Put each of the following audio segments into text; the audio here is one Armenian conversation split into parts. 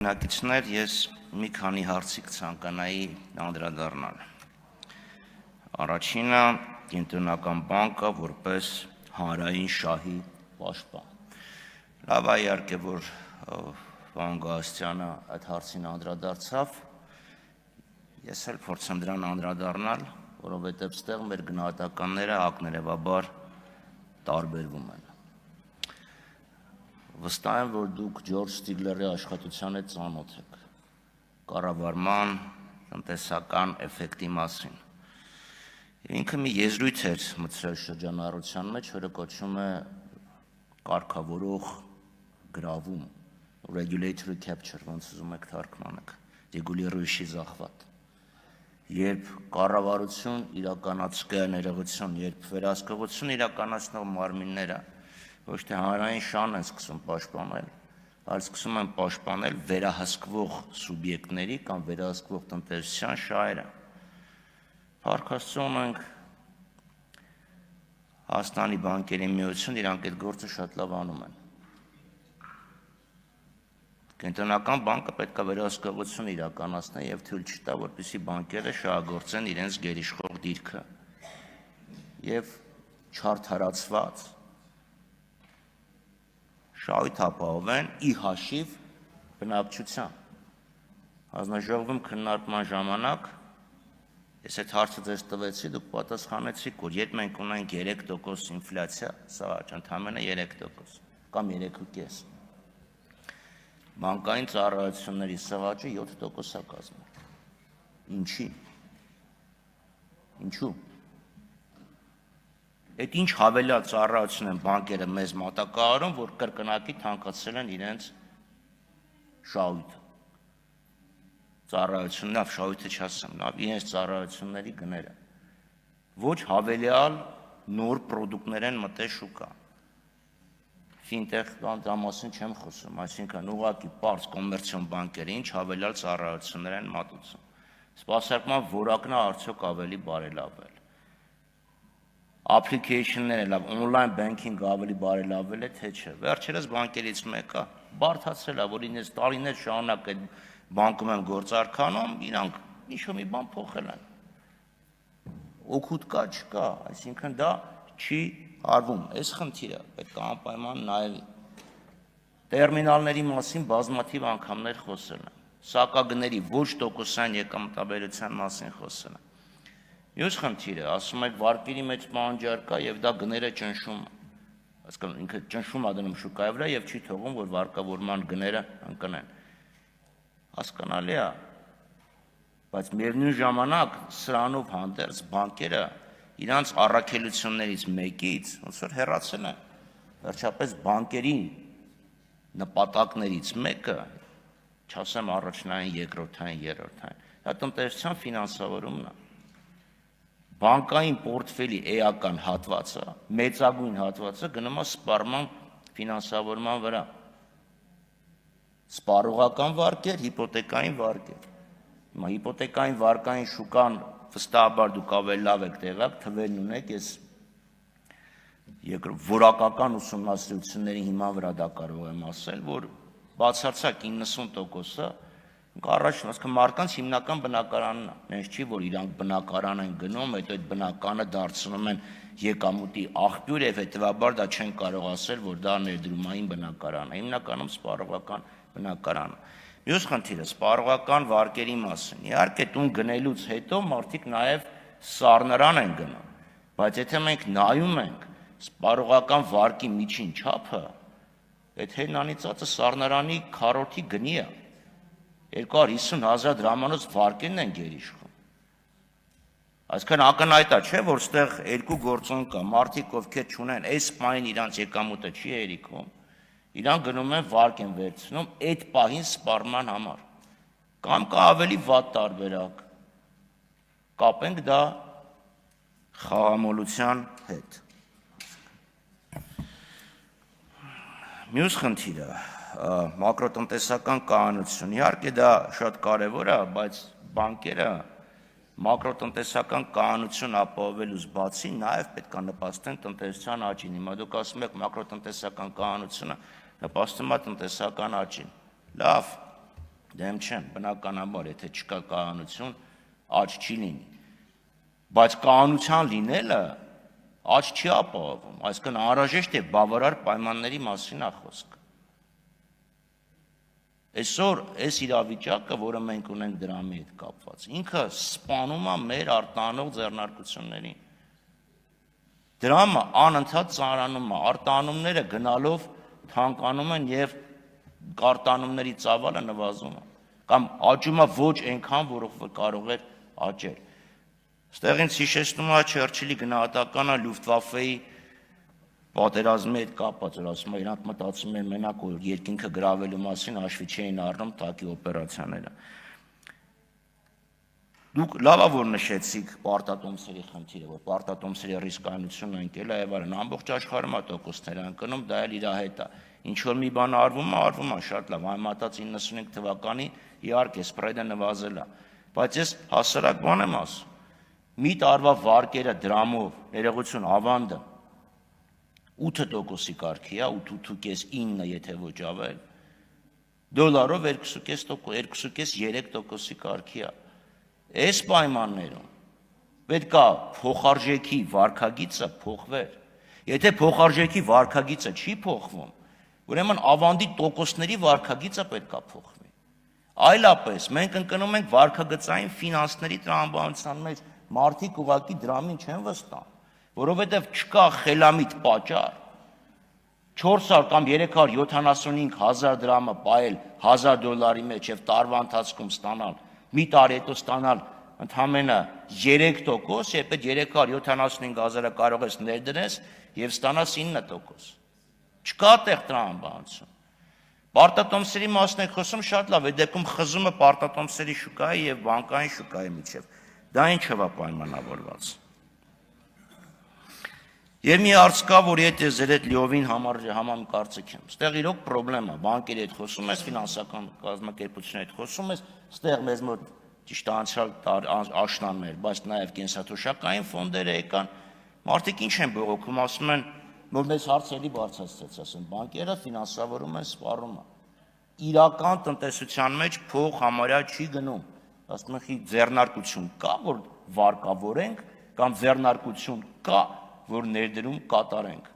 Բնակիչներ, ես մի քանի հարցի կցանկանայի անդրադառնալ։ Առաջինը Կենտրոնական բանկը որպես հանրային շահի պաշտպան։ Լավ է իհարկե, որ պարոն Գալստյանը այդ հարցին անդրադարձավ։ Ես էլ փորձեմ դրան անդրադառնալ, որովհետև ստեղ մեր գնահատականները ակներևաբար տարբերվում են։ Վստահ եմ, որ դուք Ջորջ Ստիգլերի աշխատության հետ ծանոթ եք կառավարման տնտեսական էֆեկտի մասին։ Ինքը մի եզրույթ էր մտցրել շրջանառության մեջ, որը կոչվում է կարգավորող գրավում, regulatory capture, ոնց ուզում եք թարգմանեք, ռեգուլირующий захват։ Երբ կառավարություն իրականացնող ներողություն, երբ վերահսկողություն իրականացնող մարմինները ոչ թե հանրային շահն են սկսում պաշտպանել, այլ սկսում են պաշտպանել վերահսկվող սուբյեկտների կամ վերահսկվող տնտեսության շահերը։ Փառք Աստծո, մենք Հայաստանի բանկերի միություն իրանք այդ գործը շատ լավ անում են։ Կենտրոնական բանկը պետք է վերահսկողություն իրականացնի եւ թույլ չտա, որպեսզի բանկերը շահագործեն իրենց գերիշխող դիրքը եւ չարդարացված շահույթ ապահովեն ի հաշիվ բնակչության։ Հանձնաժողովում քննարկման ժամանակ ես այդ հարցը ձեզ տվեցի, դուք պատասխանեցիք, որ երբ մենք ունենք 3% ինֆլյացիա, սաղաճ, ընդամենը 3% կամ 3.5, բանկային ծառայությունների սաղաճը 7% է կազմում։ Ինչի՞։ Ինչու՞։ Այդ ինչ հավելյալ ծառայություն են բանկերը մեզ մատակարարում, որ կրկնակի թանկացրել են իրենց շահույթը։ Ծառայությունն լավ, շահույթը չասեմ, լավ, իրենց ծառայությունների գները։ Ոչ հավելյալ նոր պրոդուկտներ են մտել շուկա։ Ֆինտեխ դա մասին չեմ խոսում, այսինքն ուղղակի պարզ կոմերցիոն բանկերը ինչ հավելյալ ծառայություններ են մատուցում։ Սպասարկման որակն է արդյոք ավելի բարելավել։ Application-ները լավ, online banking ավելի բարելավել է, թե չէ։ Վերջերս բանկերից մեկը բարդացրել է, որ ինձ տարիներ շարունակ այդ բանկում եմ գործարքանում, իրանք ինչ-որ մի բան փոխել են։ Օգուտ կա, չկա, այսինքն դա չի արվում։ Այս խնդիրը պետք է անպայման նայվի։ Տերմինալների մասին բազմաթիվ անգամներ խոսել են։ Սակագների ոչ տոկոսային եկամտաբերության մասին խոսել են։ Մյուս խնդիրը, ասում եք, վարկերի մեջ պահանջարկ կա եւ դա գները ճնշում է։ Հասկանում, ինքը ճնշում է դնում շուկայի վրա եւ չի թողում, որ վարկավորման գները ընկնեն։ Հասկանալի է, բայց միևնույն ժամանակ սրանով հանդերձ բանկերը իրանց առաքելություններից մեկից ոնց որ հեռացել են։ Վերջապես բանկերի նպատակներից մեկը, չասեմ առաջնային, երկրորդային, երրորդային, դա տնտեսության ֆինանսավորումն է։ Բանկային պորտֆելի էական հատվածը, մեծագույն հատվածը գնում է սպառման ֆինանսավորման վրա։ Սպառողական վարկեր, հիպոթեկային վարկեր։ Հիմա հիպոթեկային վարկային շուկան վստահաբար դուք ավելի լավ եք տեղյակ, թվերն ունեք, ես որակական ուսումնասիրությունների հիման վրա դա կարող եմ ասել, որ բացարձակ 90%-ը առաջին, ասկա մարդկանց հիմնական բնակարանն է, նենց չի, որ իրանք բնակարան են գնում, այդ բնականը դարձնում են եկամուտի աղբյուր եւ հետեւաբար դա չեն կարող ասել, որ դա ներդրումային բնակարան է, հիմնականում սպառողական բնակարան է։ Մյուս խնդիրը սպառողական վարկերի մասին։ Իհարկե տուն գնելուց հետո մարդիկ նաեւ սառնարան են գնում, բայց եթե մենք նայում ենք սպառողական վարկի միջին չափը, այդ հերնանիծածը սառնարանի քառորդի գնի է։ 250,000 դրամանոց վարկերն են գերիշխում։ Այսինքն ակնհայտ է, չէ, որ ստեղ երկու գործոն կա, մարդիկ ովքեր չունեն, այս պահին իրանց եկամուտը չի հերիքում, իրանք գնում են վարկ են վերցնում այդ պահին սպառման համար։ Կամ կա ավելի վատ տարբերակ։ Կապենք դա խաղամոլության հետ։ Մյուս խնդիրը մակրոտնտեսական կայունություն, իհարկե դա շատ կարևոր է, բայց բանկերը մակրոտնտեսական կայունություն ապահովելուց բացի նաև պետք է նպաստեն տնտեսության աճին։ Հիմա դուք ասում եք մակրոտնտեսական կայունությունը նպաստում է տնտեսական աճին։ Լավ, դեմ չեմ, բնականաբար, եթե չկա կայունություն, աճ չի լինի։ Բայց կայունության լինելը աճ չի ապահովում, այսինքն անհրաժեշտ է բավարար պայմանների մասին է խոսքը։ Այսօր այս իրավիճակը, որը մենք ունենք դրամի հետ կապված, ինքը սպանում է մեր արտանող ձեռնարկություններին։ Դրամը անընդհատ ծանրանում է, արտանումները գնալով թանկանում են եւ արտանումների ծավալը նվազում է, կամ աճում է ոչ այնքան, որով կարող էր աճել։ Այստեղ ինձ հիշեցնում է Չերչիլի գնահատականը Լյուֆտվաֆեի պատերազմի հետ կապված, որ ասում է, իրանք մտածում են մենակ որ երկինքը գրավելու մասին հաշվի չէին առնում ՏԱԿ-ի օպերացիաները։ Դուք լավ է որ նշեցիք պարտատոմսերի խնդիրը, որ պարտատոմսերի ռիսկայնությունը ընկել է եւ այլն, ամբողջ աշխարհում է տոկոսները ընկնում, դա էլ իր հետ է։ Ինչ որ մի բան արվում է, շատ լավ, համեմատած 95 թվականի իհարկե սպրեդը նվազել է, բայց ես հասարակ բան եմ ասում։ Մի տարվա վարկերը դրամով, ներողություն, ավանդը 8%-ի կարգի է, 8.5-9, եթե ոչ ավել, դոլարով 2.5-3%-ի կարգի է։ Այս պայմաններում պետք է փոխարժեքի վարկագիծը փոխվեր։ Եթե փոխարժեքի վարկագիծը չի փոխվում, ուրեմն ավանդի տոկոսների վարկագիծը պետք է փոխվի։ Այլապես մենք ընկնում ենք վարկագծային ֆինանսների տրամաբանության մեջ, մարդիկ ուղղակի դրամին չեն վստահ, որովհետև չկա խելամիտ պատճառ 400 կամ 375,000 դրամը պայել $1000 մեջ եւ տարվա ընթացքում ստանալ, մի տարի հետո ստանալ ընդամենը 3%, երբ այդ 375,000-ը կարող ես ներդրես եւ ստանաս 9%։ Չկա տեղ տրամաբանություն։ Պարտատոմսերի մասն եք խոսում շատ լավ, այդ դեպքում խզումը պարտատոմսերի շուկայի եւ բանկային շուկայի միջեւ։ Դա ինչով է պայմանավորված։ Եվ մի հարց կա, որ եթե ձեր հետ լիովին համակարծիք եմ, ստեղ իրոք պրոբլեմ է, բանկերի հետ խոսում ես, ֆինանսական կազմակերպությունների հետ խոսում ես, ստեղ մեզ մոտ ճիշտ անցյալ աշնաններ, բայց նաև կենսաթոշակային ֆոնդերը եկան, մարդիկ ինչ են բողոքում, ասում են, որ մեզ հարցերի բարձրացրեց, ասում, բանկերը ֆինանսավորում են սպառումը։ Իրական տնտեսության մեջ փող համարյա չի գնում, ասում են, ձեռնարկություն կա, որ վարկավորենք, կամ ձեռնարկություն կա, որ ներդրում կատարենք։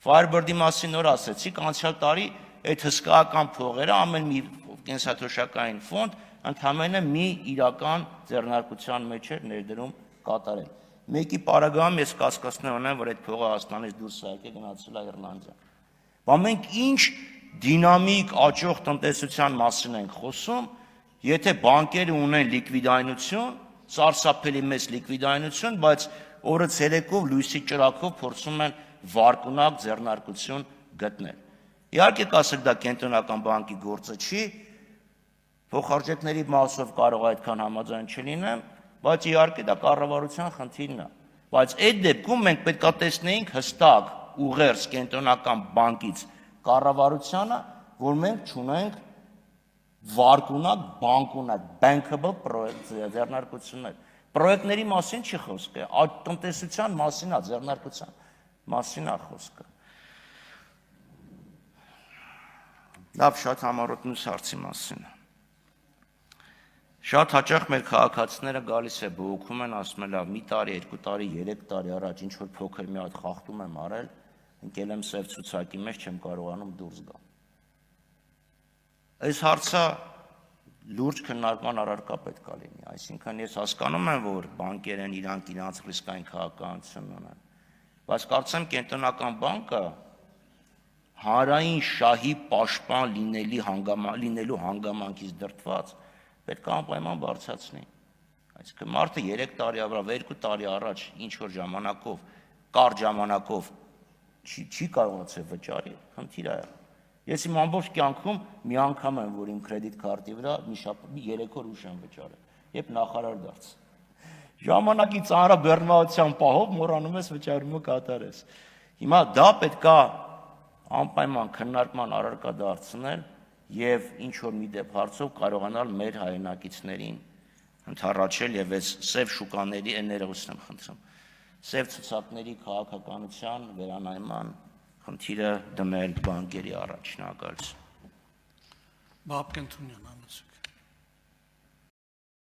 Firebird-ի մասին նոր ասեցիք, անցյալ տարի այդ հսկայական փողերը ամեն մի կենսաթոշակային ֆոնդ ընդհանրապես մի իրական ձեռնարկության մեջ էր ներդրում կատարել։ Մեկի պարագայում ես կասկածներ ունեմ, որ այդ փողը Հայաստանից դուրս եկել գնացել է Իռլանդիա։ Բայց մենք ինչ դինամիկ աճող տնտեսության մասին ենք խոսում, եթե բանկերը ունեն լիկվիդայնություն, սարսափելի մեծ լիկվիդայնություն, բայց օրը ցերեկով լույսի ճրակով փորձում են վարկունակ ձեռնարկություն գտնել։ Իհարկե կասեք դա կենտրոնական բանկի գործը չի, փոխարժեքների մասով կարող այդքան համաձայն չլինեմ, բայց իհարկե դա կառավարության խնդիրն է։ Բայց այդ դեպքում մենք պետք է տեսնեինք հստակ ուղերձ կենտրոնական բանկից կառավարությանը, որ մենք չունենք վարկունակ, բանկունակ, bankable ձեռնարկություններ։ Պրոյեկտների մասին չի խոսքը, տնտեսության մասին է, ձեռնարկության մասին է խոսքը։ Լավ, շատ համառոտ մյուս հարցի մասին։ Շատ հաճախ մեր քաղաքացիները գալիս է բողոքում են, ասում են, լավ, մի տարի, 2 տարի, 3 տարի առաջ ինչ որ փոքր մի հատ խախտում եմ արել, ընկել եմ սև ցուցակի մեջ, չեմ կարողանում դուրս գալ։ Այս հարցը լուրջ քննարկման առարկա պետք է լինի, այսինքն ես հասկանում եմ, որ բանկեր են իրանք իրանց ռիսկային քաղաքականություն ունեն, բայց կարծեմ կենտրոնական բանկը հանրային շահի պաշտպան լինելու հանգամանքից դրդված պետք է անպայման բարձրացնի։ Այսինքն մարդը 3 տարի ավրա, 2 տարի առաջ ինչ որ ժամանակով, կարճ ժամանակով չի կարողացել վճարել, խնդիր է։ Ես իմ ամբողջ կյանքում մի անգամ եմ, որ իմ կրեդիտ քարտի վրա մի 3 օր ուշ եմ վճարել, երբ նախարար դարձա։ Ժամանակի ծանրաբեռնվածության պահով մոռանում ես վճարումը կատարես։ Հիմա դա պետք է անպայման քննարկման առարկա դարձնել եւ ինչ որ մի դեպ հարցով կարողանալ մեր հայրենակիցներին ընդառաջել եւ այս սև շուկաների ներողություն եմ խնդրում, սև ցուցակների քաղաքականության վերանայման խնդիրը դնել բանկերի առաջ, շնորհակալություն։ Բաբկեն Թունյան, ասեք։